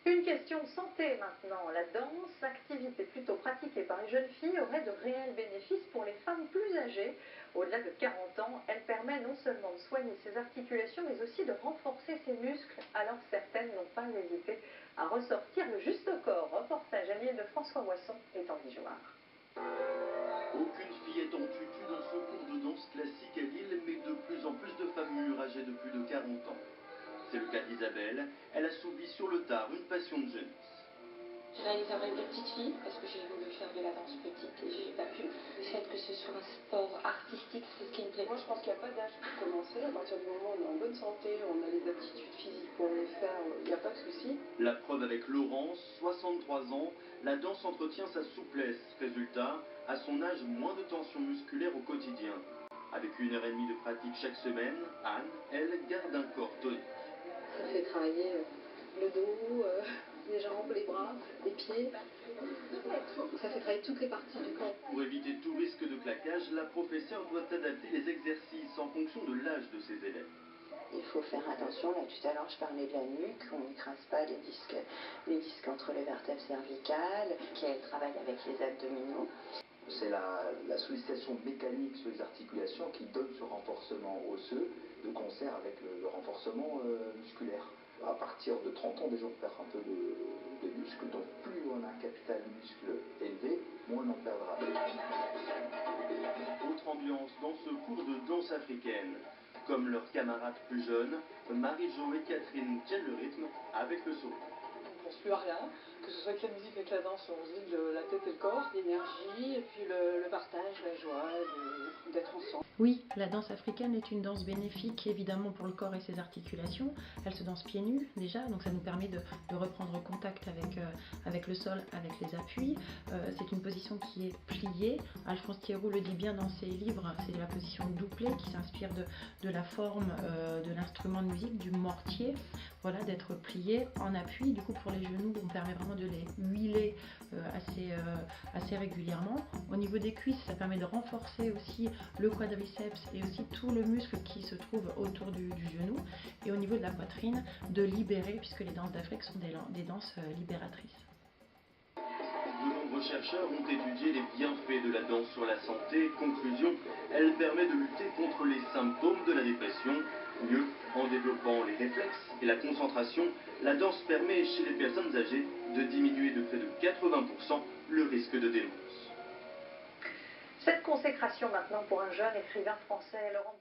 Une question de santé maintenant. La danse, activité plutôt pratiquée par les jeunes filles, aurait de réels bénéfices pour les femmes plus âgées. Au-delà de 40 ans, elle permet non seulement de soigner ses articulations, mais aussi de renforcer ses muscles. Alors certaines n'ont pas hésité à ressortir le juste corps. Reportage à Lille de François Moisson et Tanguy Jouard. Aucune fillette en tutu dans ce cours de danse classique à Lille, mais de plus en plus de femmes mûres âgées de plus de 40 ans. C'est le cas d'Isabelle. Elle a soulevé sur le tard une passion de jeunesse. J'ai réalisé un rêve de petite fille parce que j'ai voulu faire de la danse petite et j'ai pas pu. Le fait que ce soit un sport artistique, c'est ce qui me plaît. Moi je pense qu'il n'y a pas d'âge pour commencer. À partir du moment où on est en bonne santé, on a les aptitudes physiques pour le faire, il n'y a pas de souci. La preuve avec Laurence, 63 ans, la danse entretient sa souplesse. Résultat, à son âge, moins de tension musculaire au quotidien. Avec 1h30 de pratique chaque semaine, Anne, elle, garde un corps tonique. Ça fait travailler le dos, les jambes, les bras, les pieds. Ça fait travailler toutes les parties du corps. Pour éviter tout risque de claquage, la professeure doit adapter les exercices en fonction de l'âge de ses élèves. Il faut faire attention, là tout à l'heure je parlais de la nuque, on n'écrase pas les disques entre les vertèbres cervicales, qu'elle travaille avec les abdominaux. C'est la sollicitation mécanique sur les articulations qui donne ce renforcement osseux de concert avec le renforcement musculaire. À partir de 30 ans, déjà on perd un peu de muscle, donc plus on a un capital muscle élevé, moins on en perdra. Autre ambiance dans ce cours de danse africaine. Comme leurs camarades plus jeunes, Marie-Jo et Catherine tiennent le rythme avec le sourire. On ne pense plus à rien, que ce soit avec la musique, avec la danse, on se vide la tête et le corps. L'énergie, et puis le partage, la joie, d'être ensemble. Oui, la danse africaine est une danse bénéfique évidemment pour le corps et ses articulations. Elle se danse pieds nus déjà, donc ça nous permet de reprendre contact avec le sol, avec les appuis. C'est une position qui est pliée. Alphonse Thieroux le dit bien dans ses livres, c'est la position doublée qui s'inspire de la forme de l'instrument de musique, du mortier. Voilà, d'être plié en appui. Du coup pour les genoux, on permet vraiment de les huiler assez régulièrement. Au niveau des cuisses, ça permet de renforcer aussi le quadriceps et aussi tout le muscle qui se trouve autour du genou. Et au niveau de la poitrine, de libérer, puisque les danses d'Afrique sont des danses libératrices. De nombreux chercheurs ont étudié les bienfaits de la danse sur la santé. Conclusion, elle permet de lutter contre les symptômes de la dépression. Mieux, en développant les réflexes et la concentration, la danse permet chez les personnes âgées de diminuer de près de 80% le risque de démence. Cette consécration maintenant pour un jeune écrivain français, Laurent